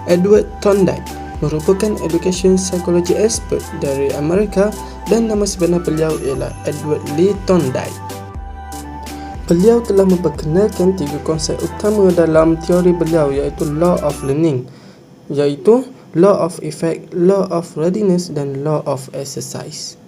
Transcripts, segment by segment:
Edward Thorndike merupakan education psychology expert dari Amerika dan nama sebenar beliau ialah Edward Lee Thorndike. Beliau telah memperkenalkan 3 konsep utama dalam teori beliau iaitu Law of Learning, iaitu Law of Effect, Law of Readiness dan Law of Exercise.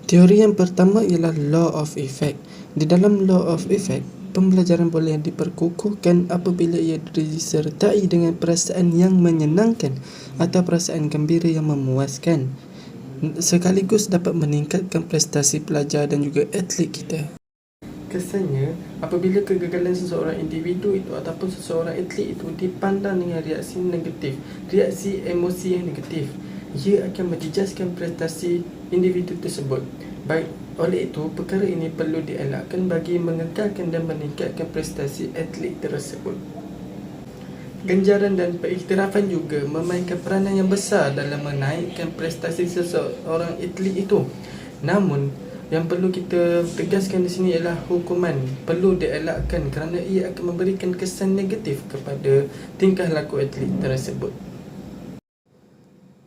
Teori yang pertama ialah Law of Effect. Di dalam Law of Effect, pembelajaran boleh diperkukuhkan apabila ia disertai dengan perasaan yang menyenangkan atau perasaan gembira yang memuaskan, sekaligus dapat meningkatkan prestasi pelajar dan juga atlet kita. Kesannya, apabila kegagalan seseorang individu itu ataupun seseorang atlet itu dipandang dengan reaksi negatif, reaksi emosi yang negatif, ia akan menjejaskan prestasi individu tersebut. Baik, oleh itu, perkara ini perlu dielakkan bagi mengekalkan dan meningkatkan prestasi atlet tersebut. Ganjaran dan pengiktirafan juga memainkan peranan yang besar dalam menaikkan prestasi seseorang atlet itu. Namun, yang perlu kita tegaskan di sini ialah hukuman perlu dielakkan kerana ia akan memberikan kesan negatif kepada tingkah laku atlet tersebut.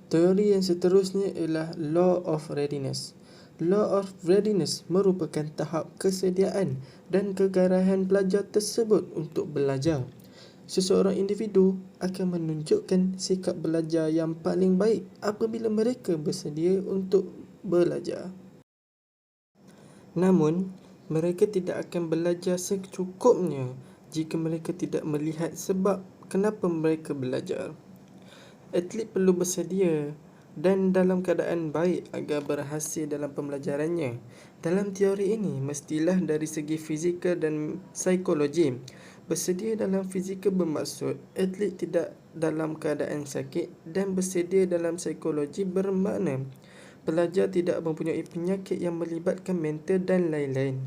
Teori yang seterusnya ialah Law of Readiness. Law of Readiness merupakan tahap kesediaan dan kegarahan pelajar tersebut untuk belajar. Seseorang individu akan menunjukkan sikap belajar yang paling baik apabila mereka bersedia untuk belajar. Namun, mereka tidak akan belajar secukupnya jika mereka tidak melihat sebab kenapa mereka belajar. Atlet perlu bersedia dan dalam keadaan baik agar berhasil dalam pembelajarannya. Dalam teori ini, mestilah dari segi fizikal dan psikologi. Bersedia dalam fizikal bermaksud atlet tidak dalam keadaan sakit, dan bersedia dalam psikologi bermakna pelajar tidak mempunyai penyakit yang melibatkan mental dan lain-lain.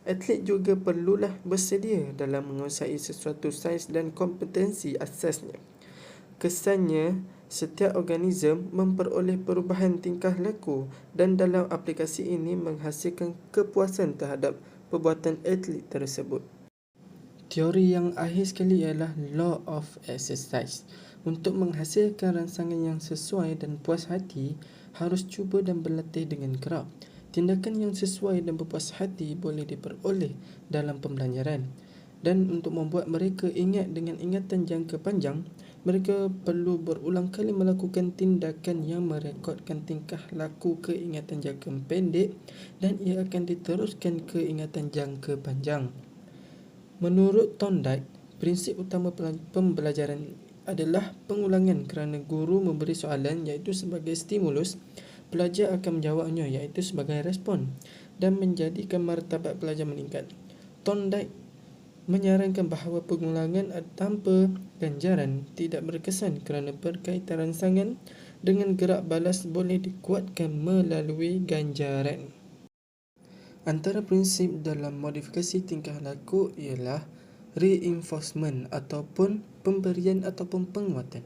Atlet juga perlulah bersedia dalam menguasai sesuatu sains dan kompetensi asasnya. Kesannya, setiap organisme memperoleh perubahan tingkah laku dan dalam aplikasi ini menghasilkan kepuasan terhadap perbuatan atlet tersebut. Teori yang akhir sekali ialah Law of Exercise. Untuk menghasilkan rangsangan yang sesuai dan puas hati, harus cuba dan berlatih dengan kerap. Tindakan yang sesuai dan berpuas hati boleh diperoleh dalam pembelajaran. Dan untuk membuat mereka ingat dengan ingatan jangka panjang, mereka perlu berulang kali melakukan tindakan yang merekodkan tingkah laku keingatan jangka pendek dan ia akan diteruskan ke ingatan jangka panjang. Menurut Thorndike, prinsip utama pembelajaran adalah pengulangan kerana guru memberi soalan iaitu sebagai stimulus, pelajar akan menjawabnya iaitu sebagai respon dan menjadikan martabat pelajar meningkat. Thorndike menyarankan bahawa pengulangan tanpa ganjaran tidak berkesan kerana berkaitan rangsangan dengan gerak balas boleh dikuatkan melalui ganjaran. Antara prinsip dalam modifikasi tingkah laku ialah reinforcement ataupun pemberian ataupun penguatan.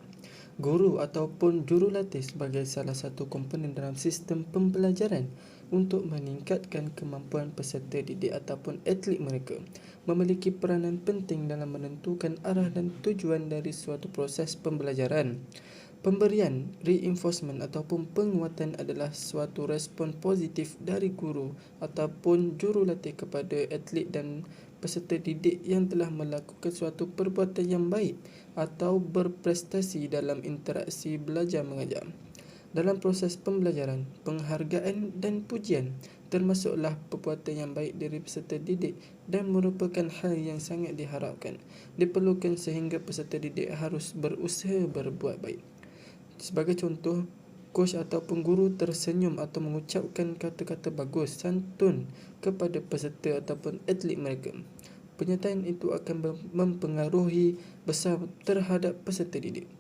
Guru ataupun jurulatih sebagai salah satu komponen dalam sistem pembelajaran untuk meningkatkan kemampuan peserta didik ataupun atlet mereka, memiliki peranan penting dalam menentukan arah dan tujuan dari suatu proses pembelajaran. Pemberian reinforcement ataupun penguatan adalah suatu respon positif dari guru ataupun jurulatih kepada atlet dan peserta didik yang telah melakukan suatu perbuatan yang baik atau berprestasi dalam interaksi belajar mengajar. Dalam proses pembelajaran, penghargaan dan pujian termasuklah perbuatan yang baik dari peserta didik dan merupakan hal yang sangat diharapkan, diperlukan sehingga peserta didik harus berusaha berbuat baik. Sebagai contoh, coach ataupun guru tersenyum atau mengucapkan kata-kata bagus, santun kepada peserta ataupun atlet mereka. Pernyataan itu akan mempengaruhi besar terhadap peserta didik.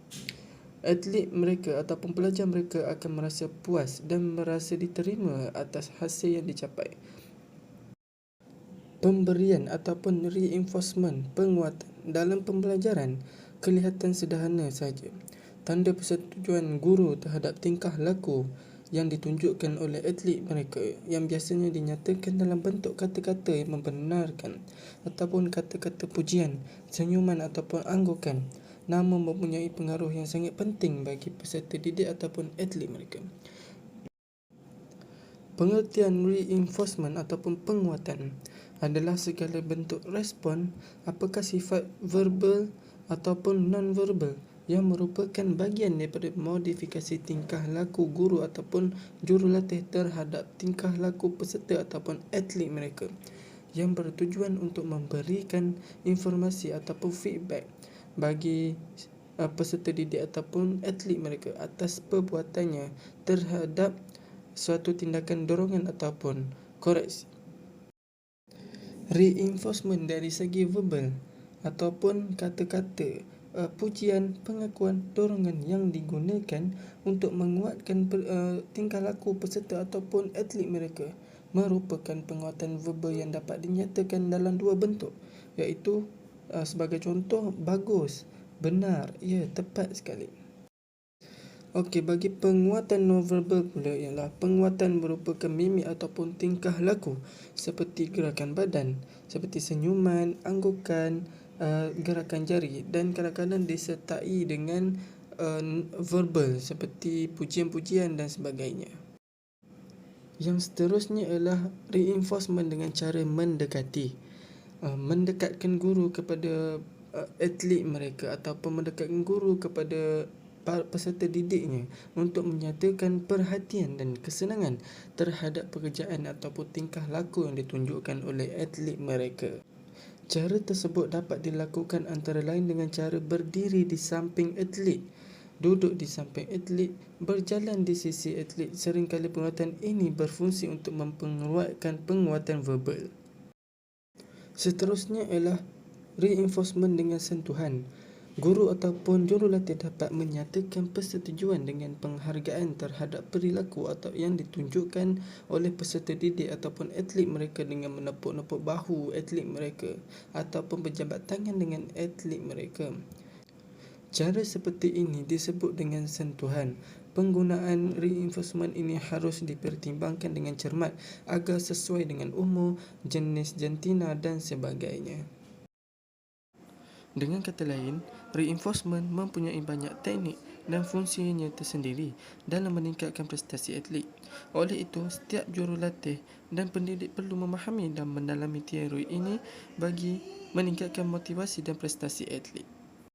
Atlet mereka ataupun pelajar mereka akan merasa puas dan merasa diterima atas hasil yang dicapai. Pemberian ataupun reinforcement penguatan dalam pembelajaran kelihatan sederhana saja. Tanda persetujuan guru terhadap tingkah laku yang ditunjukkan oleh atlet mereka yang biasanya dinyatakan dalam bentuk kata-kata yang membenarkan ataupun kata-kata pujian, senyuman ataupun anggukan. namun mempunyai pengaruh yang sangat penting bagi peserta didik ataupun atlet mereka. Pengertian reinforcement ataupun penguatan adalah segala bentuk respon, apakah sifat verbal ataupun non-verbal, yang merupakan bahagian daripada modifikasi tingkah laku guru ataupun jurulatih terhadap tingkah laku peserta ataupun atlet mereka, yang bertujuan untuk memberikan informasi ataupun feedback bagi peserta didik ataupun atlet mereka atas perbuatannya terhadap suatu tindakan dorongan ataupun koreksi. Reinforcement dari segi verbal ataupun kata-kata, pujian, pengakuan, dorongan yang digunakan untuk menguatkan tingkah laku peserta ataupun atlet mereka merupakan penguatan verbal yang dapat dinyatakan dalam dua bentuk, iaitu sebagai contoh, bagus, benar, ya, tepat sekali. Okey, bagi penguatan non-verbal pula ialah penguatan merupakan mimik ataupun tingkah laku seperti gerakan badan, seperti senyuman, anggukan, gerakan jari, dan kadang-kadang disertai dengan verbal seperti pujian-pujian dan sebagainya. Yang seterusnya ialah reinforcement dengan cara mendekati. Mendekatkan guru kepada atlet mereka ataupun mendekatkan guru kepada peserta didiknya untuk menyatakan perhatian dan kesenangan terhadap pekerjaan ataupun tingkah laku yang ditunjukkan oleh atlet mereka. Cara tersebut dapat dilakukan antara lain dengan cara berdiri di samping atlet, duduk di samping atlet, berjalan di sisi atlet. Seringkali penguatan ini berfungsi untuk mempenguatkan penguatan verbal. Seterusnya ialah reinforcement dengan sentuhan. Guru ataupun jurulatih dapat menyatakan persetujuan dengan penghargaan terhadap perilaku atau yang ditunjukkan oleh peserta didik ataupun atlet mereka dengan menepuk-nepuk bahu atlet mereka ataupun berjabat tangan dengan atlet mereka. Cara seperti ini disebut dengan sentuhan. Penggunaan reinforcement ini harus dipertimbangkan dengan cermat agar sesuai dengan umur, jenis jantina dan sebagainya. Dengan kata lain, reinforcement mempunyai banyak teknik dan fungsinya tersendiri dalam meningkatkan prestasi atlet. Oleh itu, setiap jurulatih dan pendidik perlu memahami dan mendalami teori ini bagi meningkatkan motivasi dan prestasi atlet.